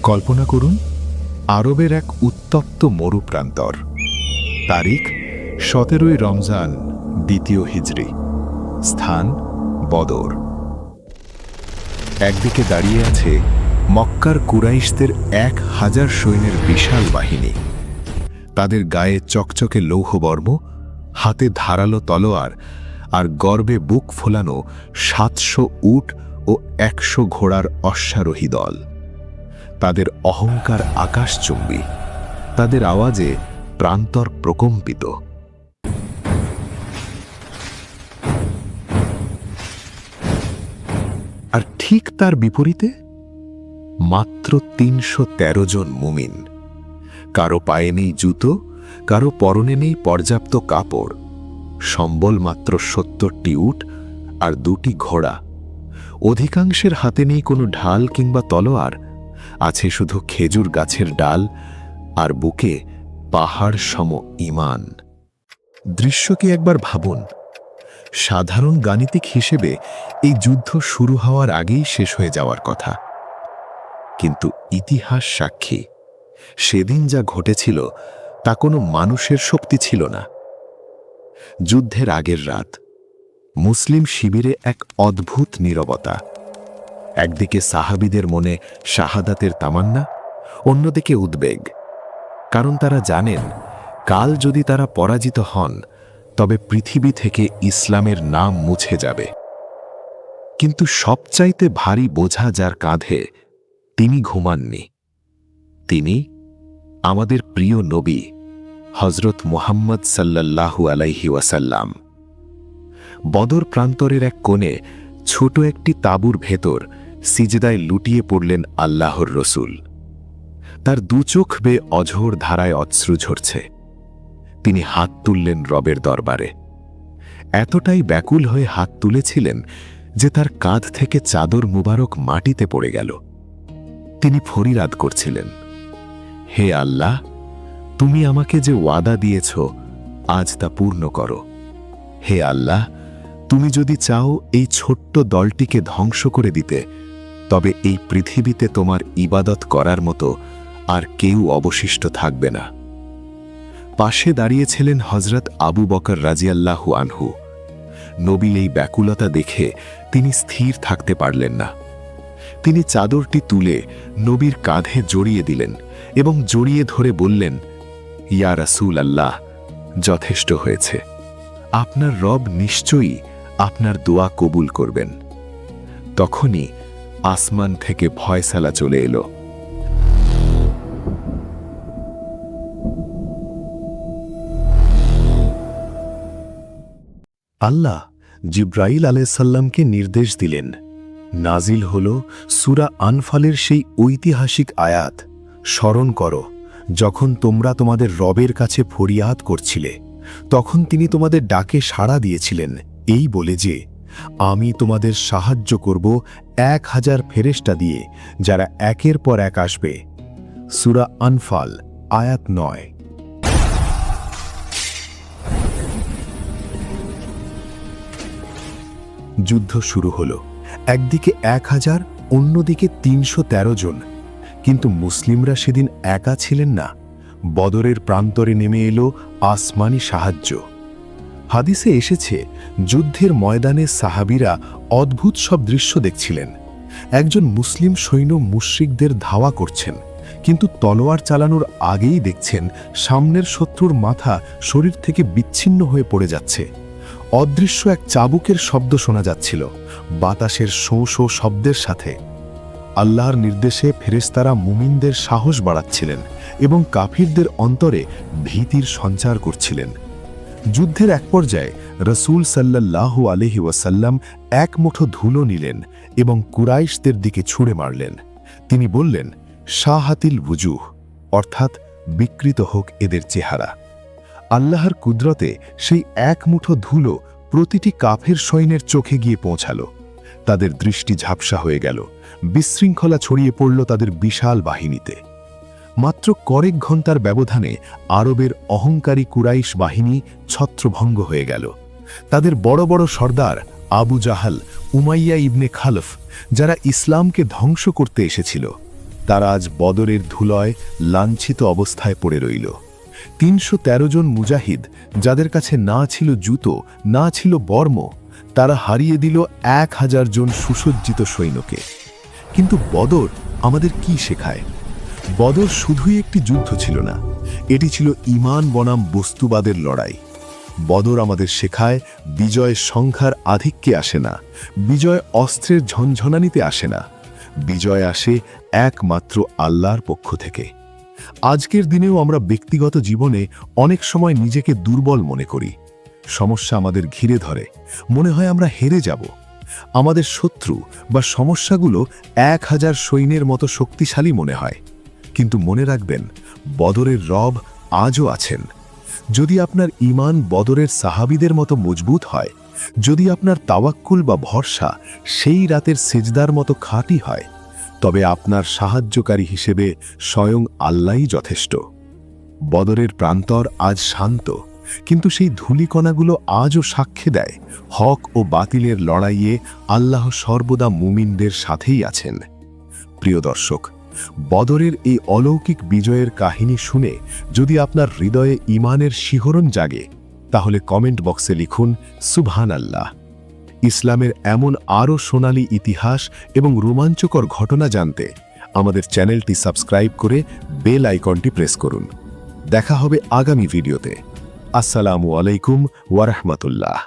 কল্পনা করুন, আরবের এক উত্তপ্ত মরুপ্রান্তর। তারিখ 17 রমজান, 2 হিজরি। স্থান বদর। একদিকে দাঁড়িয়ে আছে মক্কার কুরাইশদের 1000 সৈন্যের বিশাল বাহিনী। তাদের গায়ে চকচকে লৌহবর্ম, হাতে ধারালো তলোয়ার, আর গর্বে বুক ফোলানো 700 উট ও 100 ঘোড়ার অশ্বারোহী দল। তাদের অহংকার আকাশচুম্বী, তাদের আওয়াজে প্রান্তর প্রকম্পিত। আর ঠিক তার বিপরীতে মাত্র 313 জন মুমিন। কারো পায়ে নেই জুতো, কারো পরনে নেই পর্যাপ্ত কাপড়, সম্বল মাত্র 70টি উট আর 2টি ঘোড়া। অধিকাংশের হাতে নেই কোনো ঢাল কিংবা তলোয়ার, আছে শুধু খেজুর গাছের ডাল আর বুকে পাহাড় সম ঈমান। দৃশ্যকে একবার ভাবুন। সাধারণ গাণিতিক হিসেবে এই যুদ্ধ শুরু হওয়ার আগেই শেষ হয়ে যাওয়ার কথা, কিন্তু ইতিহাস সাক্ষী, সেদিন যা ঘটেছিল তা কোনো মানুষের শক্তি ছিল না। যুদ্ধের আগের রাত, মুসলিম শিবিরে এক অদ্ভুত নীরবতা। একদিকে সাহাবীদের মনে শাহাদাতের তামান্না, অন্যদিকে উদ্বেগ। কারণ তারা জানেন, কাল যদি তারা পরাজিত হন তবে পৃথিবী থেকে ইসলামের নাম মুছে যাবে। কিন্তু সবচাইতে ভারী বোঝা যার কাঁধে, তিনি ঘুমাননি। তিনি আমাদের প্রিয় নবী হযরত মুহাম্মদ সাল্লাল্লাহু আলাইহি ওয়াসাল্লাম। বদর প্রান্তরের এক কোণে ছোট একটি তাঁবুর ভেতর সিজদায় লুটিয়ে পড়লেন আল্লাহর রসূল। তার দুচোখ বেয়ে অঝোর ধারায় অশ্রু ঝরছে। তিনি হাত তুললেন রবের দরবারে। এতটাই ব্যাকুল হয়ে হাত তুলেছিলেন যে তার কাঁধ থেকে চাদর মুবারক মাটিতে পড়ে গেল। তিনি ফরিয়াদ করছিলেন, হে আল্লাহ, তুমি আমাকে যে ওয়াদা দিয়েছ আজ তা পূর্ণ করো। হে আল্লাহ, তুমি যদি চাও এই ছোট্ট দলটিকে ধ্বংস করে দিতে, তবে এই পৃথিবীতে তোমার ইবাদত করার মতো আর কেউ অবশিষ্ট থাকবে না। পাশে দাঁড়িয়েছিলেন হযরত আবু বকর রাদিয়াল্লাহু আনহু। নবীর এই ব্যাকুলতা দেখে তিনি স্থির থাকতে পারলেন না। তিনি চাদরটি তুলে নবীর কাঁধে জড়িয়ে দিলেন এবং জড়িয়ে ধরে বললেন, ইয়া রাসূল আল্লাহ, যথেষ্ট হয়েছে। আপনার রব নিশ্চয়ই আপনার দোয়া কবুল করবেন। তখনই আসমান থেকে ফয়সালা চলে এলো। আল্লাহ জিব্রাইল আলাইহিস সালামকে নির্দেশ দিলেন। নাজিল হল সূরা আনফালের সেই ঐতিহাসিক আয়াত, স্মরণ করো যখন তোমরা তোমাদের রবের কাছে ফরিয়াদ করছিলে, তখন তিনি তোমাদের ডাকে সাড়া দিয়েছিলেন এই বলে যে, আমি তোমাদের সাহায্য করব 1000 ফেরেশতা দিয়ে, যারা একের পর এক আসবে। সূরা আনফাল আয়াত 9। যুদ্ধ শুরু হলো। একদিকে 1000, অন্যদিকে 313 জন। কিন্তু মুসলিমরা সেদিন একা ছিলেন না। বদরের প্রান্তরে নেমে এলো আসমানি সাহায্য। হাদিসে এসেছে, যুদ্ধের ময়দানে সাহাবীরা অদ্ভুত সব দৃশ্য দেখছিলেন। একজন মুসলিম সৈন্য মুশরিকদের ধাওয়া করছেন, কিন্তু তলোয়ার চালানোর আগেই দেখছেন সামনের শত্রুর মাথা শরীর থেকে বিচ্ছিন্ন হয়ে পড়ে যাচ্ছে। অদৃশ্য এক চাবুকের শব্দ শোনা যাচ্ছিল, বাতাসের শোঁ শোঁ শব্দের সাথে। আল্লাহর নির্দেশে ফেরেশতারা মুমিনদের সাহস বাড়াচ্ছিলেন এবং কাফিরদের অন্তরে ভীতির সঞ্চার করছিলেন। যুদ্ধের এক পর্যায়ে রাসূল সাল্লাল্লাহু আলাইহি ওয়াসাল্লাম এক মুঠো ধুলো নিলেন এবং কুরাইশদের দিকে ছুঁড়ে মারলেন। তিনি বললেন, শাহাতিল বুজুহ, অর্থাৎ বিকৃত হোক এদের চেহারা। আল্লাহর কুদরতে সেই এক মুঠো ধুলো প্রতিটি কাফের সৈন্যের চোখে গিয়ে পৌঁছালো। তাদের দৃষ্টি ঝাপসা হয়ে গেল, বিশৃঙ্খলা ছড়িয়ে পড়ল তাদের বিশাল বাহিনীতে। মাত্র কয়েক ঘন্টার ব্যবধানে আরবের অহংকারী কুরাইশ বাহিনী ছত্রভঙ্গ হয়ে গেল। তাদের বড় বড় সর্দার আবু জাহাল, উমাইয়া ইবনে খালফ, যারা ইসলামকে ধ্বংস করতে এসেছিল, তারা আজ বদরের ধুলোয় লাঞ্ছিত অবস্থায় পড়ে রইল। ৩১৩ জন মুজাহিদ, যাদের কাছে না ছিল জুতো, না ছিল বর্ম, তারা হারিয়ে দিল ১,০০০ জন সুসজ্জিত সৈন্যকে। কিন্তু বদর আমাদের কি শেখায়? বদর শুধুই একটি যুদ্ধ ছিল না, এটি ছিল ঈমান বনাম বস্তুবাদের লড়াই। বদর আমাদের শেখায় বিজয় সংখ্যার আধিক্যে আসে না, বিজয় অস্ত্রের ঝনঝনানিতে আসে না, বিজয় আসে একমাত্র আল্লাহর পক্ষ থেকে। আজকের দিনেও আমরা ব্যক্তিগত জীবনে অনেক সময় নিজেকে দুর্বল মনে করি। সমস্যা আমাদের ঘিরে ধরে, মনে হয় আমরা হেরে যাব। আমাদের শত্রু বা সমস্যাগুলো ১,০০০ সৈন্যের মতো শক্তিশালী মনে হয়। কিন্তু মনে রাখবেন, বদরের রব আজও আছেন। যদি আপনার ঈমান বদরের সাহাবীদের মতো মজবুত হয়, যদি আপনার তাওয়াক্কুল বা ভরসা সেই রাতের সেজদার মতো খাঁটি হয়, তবে আপনার সাহায্যকারী হিসেবে স্বয়ং আল্লাহই যথেষ্ট। বদরের প্রান্তর আজ শান্ত, কিন্তু সেই ধূলিকণাগুলো আজও সাক্ষ্য দেয় হক ও বাতিলের লড়াইয়ে আল্লাহ সর্বদা মুমিনদের সাথেই আছেন। প্রিয় দর্শক, বদরের এই অলৌকিক বিজয়ের কাহিনী শুনে যদি আপনার হৃদয়ে ঈমানের শিহরণ জাগে, তাহলে কমেন্ট বক্সে লিখুন সুবহানাল্লাহ। ইসলামের এমন আরও সোনালী ইতিহাস এবং রোমাঞ্চকর ঘটনা জানতে আমাদের চ্যানেলটি সাবস্ক্রাইব করে বেল আইকনটি প্রেস করুন। দেখা হবে আগামী ভিডিওতে। আসসালামু আলাইকুম ওয়া রাহমাতুল্লাহ।